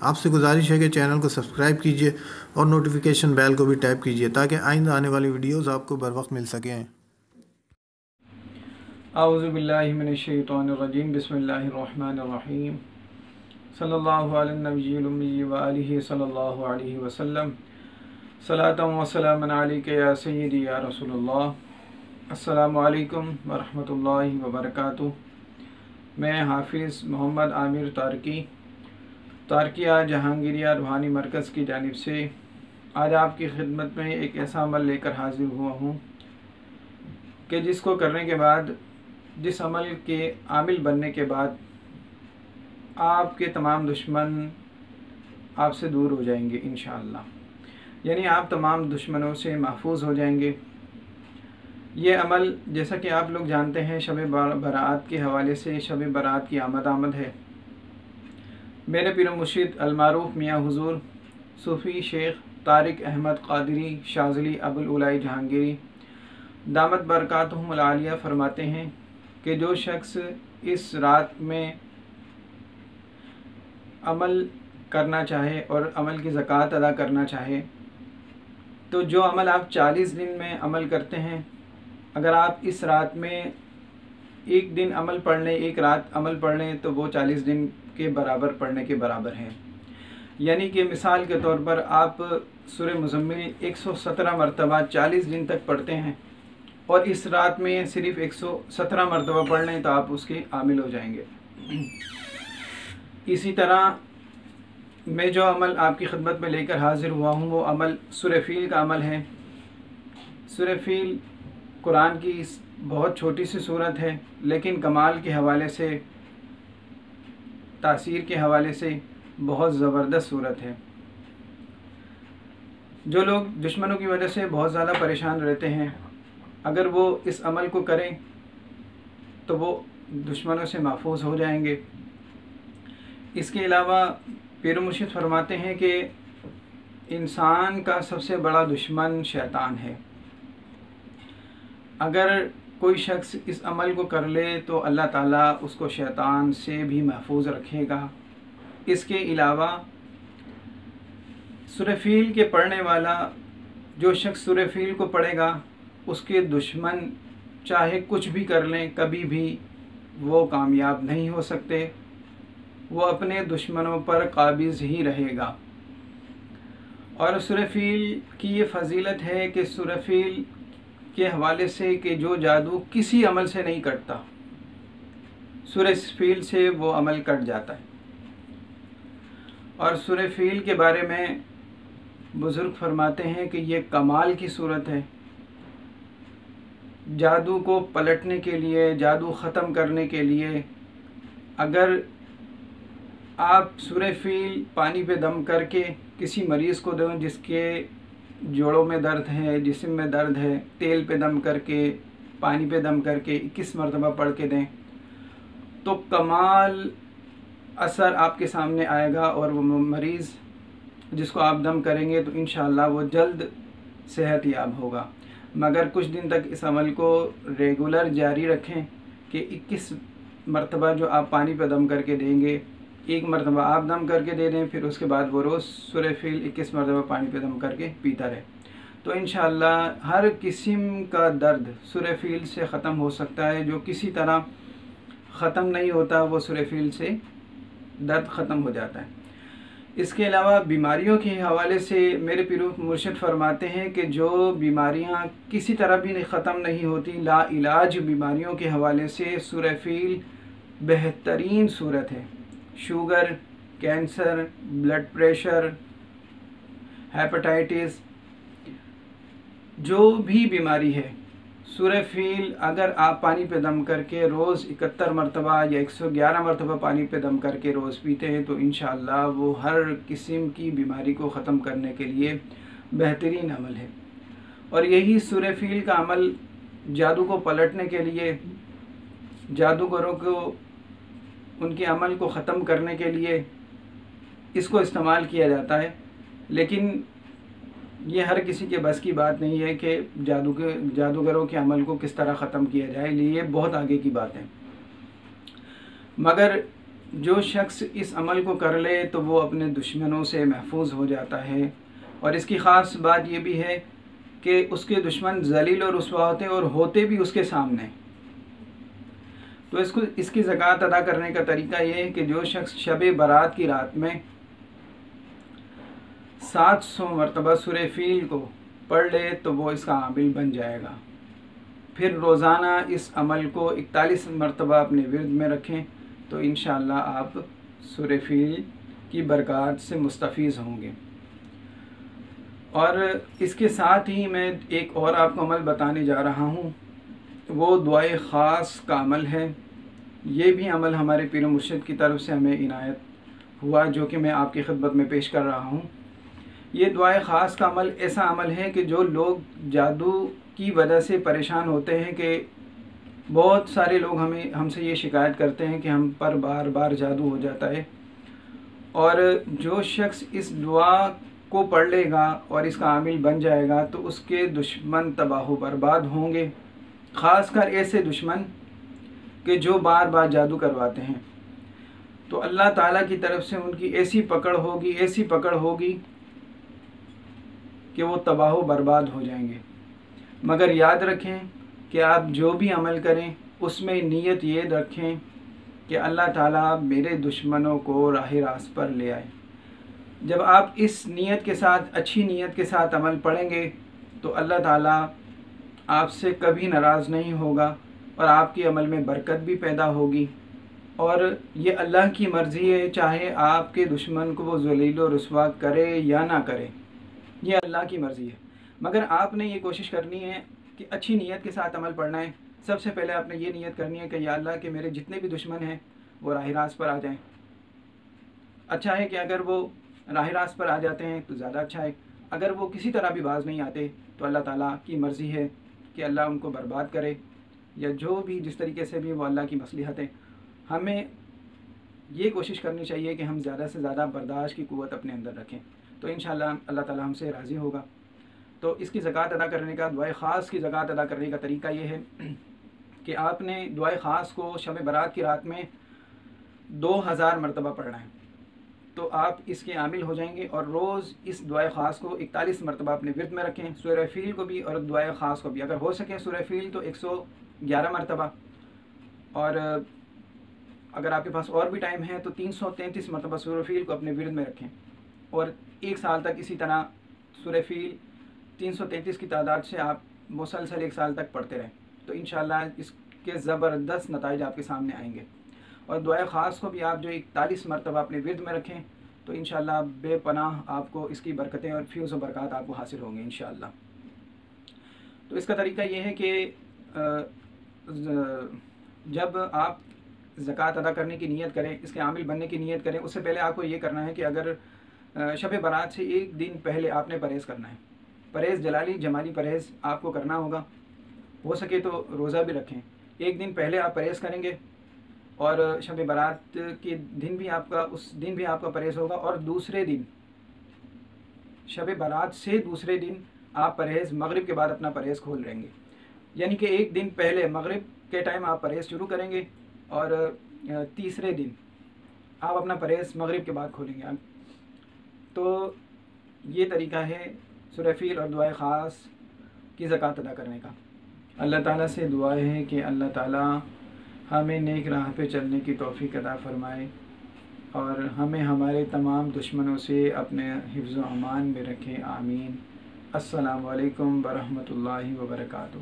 آپ سے گزارش ہے کہ چینل کو سبسکرائب کیجیے اور نوٹیفیکیشن بیل کو بھی ٹیپ کیجیے تاکہ آئندہ آنے والی ویڈیوز آپ کو بر وقت مل سکیں۔ اعوذ باللہ من الشیطان الرجیم، بسم اللہ الرحمن الرحیم، صلی اللہ علی النبی الامی وآلہ صلی اللہ علیہ وسلم، صلاۃ و سلام علیک یا سیدی یا رسول اللہ۔ السلام علیکم ورحمۃ اللہ وبرکاتہ۔ میں حافظ محمد عامر تارکیہ جہانگیریہ روحانی مرکز کی جانب سے آج آپ کی خدمت میں ایک ایسا عمل لے کر حاضر ہوا ہوں کہ جس کو کرنے کے بعد، جس عمل کے عامل بننے کے بعد آپ کے تمام دشمن آپ سے دور ہو جائیں گے انشاءاللہ، یعنی آپ تمام دشمنوں سے محفوظ ہو جائیں گے۔ یہ عمل جیسا کہ آپ لوگ جانتے ہیں شب برات کے حوالے سے شب برات کی آمد ہے۔ میرے پیر و مرشد المعروف میاں حضور صوفی شیخ طارق احمد قادری شاذلی ابوالعلائی جہانگیری دامت برکاتہم العالیہ فرماتے ہیں کہ جو شخص اس رات میں عمل کرنا چاہے اور عمل کی زکوٰۃ ادا کرنا چاہے، تو جو عمل آپ 40 دن میں عمل کرتے ہیں، اگر آپ اس رات میں ایک دن عمل پڑھ لیں، ایک رات عمل پڑھ لیں، تو وہ 40 دن کے برابر پڑھنے کے برابر ہے۔ یعنی کہ مثال کے طور پر آپ سورہ مزمل 117 مرتبہ 40 دن تک پڑھتے ہیں اور اس رات میں صرف 117 مرتبہ پڑھ لیں تو آپ اس کے عامل ہو جائیں گے۔ اسی طرح میں جو عمل آپ کی خدمت میں لے کر حاضر ہوا ہوں وہ عمل سورہ فیل کا عمل ہے۔ سورہ فیل قرآن کی بہت چھوٹی سی صورت ہے، لیکن کمال کے حوالے سے، تاثیر کے حوالے سے بہت زبردست صورت ہے۔ جو لوگ دشمنوں کی وجہ سے بہت زیادہ پریشان رہتے ہیں، اگر وہ اس عمل کو کریں تو وہ دشمنوں سے محفوظ ہو جائیں گے۔ اس کے علاوہ پیر و مرشد فرماتے ہیں کہ انسان کا سب سے بڑا دشمن شیطان ہے۔ اگر کوئی شخص اس عمل کو کر لے تو اللہ تعالیٰ اس کو شیطان سے بھی محفوظ رکھے گا۔ اس کے علاوہ سورہ فیل کے پڑھنے والا جو شخص سورہ فیل کو پڑھے گا، اس کے دشمن چاہے کچھ بھی کر لیں کبھی بھی وہ کامیاب نہیں ہو سکتے، وہ اپنے دشمنوں پر قابض ہی رہے گا۔ اور سورہ فیل کی یہ فضیلت ہے کہ سورہ فیل کے حوالے سے کہ جو جادو کسی عمل سے نہیں کٹتا، سورہ فیل سے وہ عمل کٹ جاتا ہے۔ اور سورہ فیل کے بارے میں بزرگ فرماتے ہیں کہ یہ کمال کی صورت ہے۔ جادو کو پلٹنے کے لیے، جادو ختم کرنے کے لیے، اگر آپ سورہ فیل پانی پہ دم کر کے کسی مریض کو دیں جس کے جوڑوں میں درد ہے، جسم میں درد ہے، تیل پہ دم کر کے، پانی پہ دم کر کے 21 مرتبہ پڑھ کے دیں تو کمال اثر آپ کے سامنے آئے گا، اور وہ مریض جس کو آپ دم کریں گے تو انشاءاللہ وہ جلد صحت یاب ہوگا۔ مگر کچھ دن تک اس عمل کو ریگولر جاری رکھیں کہ 21 مرتبہ جو آپ پانی پہ دم کر کے دیں گے، ایک مرتبہ آپ دم کر کے دے دیں، پھر اس کے بعد وہ روز سورہ فیل 21 مرتبہ پانی پہ دم کر کے پیتا رہے، تو انشاءاللہ ہر قسم کا درد سورہ فیل سے ختم ہو سکتا ہے۔ جو کسی طرح ختم نہیں ہوتا وہ سورہ فیل سے درد ختم ہو جاتا ہے۔ اس کے علاوہ بیماریوں کے حوالے سے میرے پیر و مرشد فرماتے ہیں کہ جو بیماریاں کسی طرح بھی ختم نہیں ہوتی، لا علاج بیماریوں کے حوالے سے سورہ فیل بہترین صورت ہے۔ Sugar, cancer, blood pressure, hepatitis, جو بھی بیماری ہے، سورہ فیل اگر آپ پانی پہ دم کر کے روز 71 مرتبہ یا 111 مرتبہ پانی پہ دم کر کے روز پیتے ہیں تو انشاءاللہ وہ ہر قسم کی بیماری کو ختم کرنے کے لیے بہترین عمل ہے۔ اور یہی سورہ فیل کا عمل جادو کو پلٹنے کے لیے، جادوگروں کو ان کے عمل کو ختم کرنے کے لیے اس کو استعمال کیا جاتا ہے، لیکن یہ ہر کسی کے بس کی بات نہیں ہے کہ جادوگروں کے عمل کو کس طرح ختم کیا جائے، یہ بہت آگے کی بات ہے۔ مگر جو شخص اس عمل کو کر لے تو وہ اپنے دشمنوں سے محفوظ ہو جاتا ہے، اور اس کی خاص بات یہ بھی ہے کہ اس کے دشمن ذلیل و رسوا ہوتے اور ہوتے بھی اس کے سامنے۔ تو اس کی زکوٰۃ ادا کرنے کا طریقہ یہ ہے کہ جو شخص شب برات کی رات میں 700 مرتبہ سورہ فیل کو پڑھ لے تو وہ اس کا عامل بن جائے گا۔ پھر روزانہ اس عمل کو 41 مرتبہ اپنے ورد میں رکھیں تو انشاءاللہ آپ سورہ فیل کی برکات سے مستفیض ہوں گے۔ اور اس کے ساتھ ہی میں ایک اور آپ کو عمل بتانے جا رہا ہوں، وہ دعائے خاص کا عمل ہے۔ یہ بھی عمل ہمارے پیر و مرشد کی طرف سے ہمیں عنایت ہوا، جو کہ میں آپ کی خدمت میں پیش کر رہا ہوں۔ یہ دعائے خاص کا عمل ایسا عمل ہے کہ جو لوگ جادو کی وجہ سے پریشان ہوتے ہیں، کہ بہت سارے لوگ ہم سے یہ شکایت کرتے ہیں کہ ہم پر بار بار جادو ہو جاتا ہے، اور جو شخص اس دعا کو پڑھ لے گا اور اس کا عامل بن جائے گا تو اس کے دشمن تباہ و برباد ہوں گے، خاص کر ایسے دشمن کہ جو بار بار جادو کرواتے ہیں۔ تو اللہ تعالیٰ کی طرف سے ان کی ایسی پکڑ ہوگی کہ وہ تباہ و برباد ہو جائیں گے۔ مگر یاد رکھیں کہ آپ جو بھی عمل کریں اس میں نیت یہ رکھیں کہ اللہ تعالیٰ میرے دشمنوں کو راہ راست پر لے آئے۔ جب آپ اس نیت کے ساتھ، اچھی نیت کے ساتھ عمل پڑھیں گے تو اللہ تعالیٰ آپ سے کبھی ناراض نہیں ہوگا، اور آپ کے عمل میں برکت بھی پیدا ہوگی۔ اور یہ اللہ کی مرضی ہے، چاہے آپ کے دشمن کو وہ ذلیل و رسوا کرے یا نہ کرے، یہ اللہ کی مرضی ہے۔ مگر آپ نے یہ کوشش کرنی ہے کہ اچھی نیت کے ساتھ عمل پڑھنا ہے۔ سب سے پہلے آپ نے یہ نیت کرنی ہے کہ یا اللہ کہ میرے جتنے بھی دشمن ہیں وہ راہ راست پر آ جائیں۔ اچھا ہے کہ اگر وہ راہ راست پر آ جاتے ہیں تو زیادہ اچھا ہے، اگر وہ کسی طرح بھی باز نہیں آتے تو اللہ تعالیٰ کی مرضی ہے کہ اللہ ان کو برباد کرے، یا جو بھی جس طریقے سے بھی وہ اللہ کی مصلحت ہے۔ ہمیں یہ کوشش کرنی چاہیے کہ ہم زیادہ سے زیادہ برداشت کی قوت اپنے اندر رکھیں، تو انشاءاللہ اللہ تعالیٰ ہم سے راضی ہوگا۔ تو اس کی زکوٰۃ ادا کرنے کا، دعائے خاص کی زکوٰۃ ادا کرنے کا طریقہ یہ ہے کہ آپ نے دعائے خاص کو شب برات کی رات میں 2000 مرتبہ پڑھنا ہے، تو آپ اس کے عامل ہو جائیں گے۔ اور روز اس دعائے خاص کو 41 مرتبہ اپنے ورد میں رکھیں، سورہ فیل کو بھی اور دعائے خاص کو بھی، اگر ہو سکے سورہ فیل تو 111 مرتبہ، اور اگر آپ کے پاس اور بھی ٹائم ہے تو 333 مرتبہ سورہ فیل کو اپنے ورد میں رکھیں، اور ایک سال تک اسی طرح سورہ فیل 333 کی تعداد سے آپ مسلسل ایک سال تک پڑھتے رہیں، تو انشاءاللہ اس کے زبردست نتائج آپ کے سامنے آئیں گے۔ اور دعائے خاص کو بھی آپ جو 41 مرتبہ اپنے ورد میں رکھیں تو انشاءاللہ بے پناہ آپ کو اس کی برکتیں اور فیض و برکات آپ کو حاصل ہوں گے انشاءاللہ۔ تو اس کا طریقہ یہ ہے کہ جب آپ زکوٰۃ ادا کرنے کی نیت کریں، اس کے عامل بننے کی نیت کریں، اس سے پہلے آپ کو یہ کرنا ہے کہ اگر شب برات سے ایک دن پہلے آپ نے پرہیز کرنا ہے، پرہیز جمالی پرہیز آپ کو کرنا ہوگا، ہو سکے تو روزہ بھی رکھیں۔ ایک دن پہلے آپ پرہیز کریں گے اور شب برات کے دن بھی آپ کا پرہیز ہوگا، اور دوسرے دن شب برات سے دوسرے دن آپ پرہیز مغرب کے بعد اپنا پرہیز کھول لیں گے، یعنی کہ ایک دن پہلے مغرب کے ٹائم آپ پرہیز شروع کریں گے اور تیسرے دن آپ اپنا پرہیز مغرب کے بعد کھولیں گے۔ تو یہ طریقہ ہے سورہ فیل اور دعائے خاص کی زکوٰۃ ادا کرنے کا۔ اللہ تعالیٰ سے دعا ہے کہ اللہ تعالیٰ ہمیں نیک راہ پہ چلنے کی توفیق عطا فرمائے، اور ہمیں ہمارے تمام دشمنوں سے اپنے حفظ و امان میں رکھیں، آمین۔ السلام علیکم ورحمۃ اللہ وبرکاتہ۔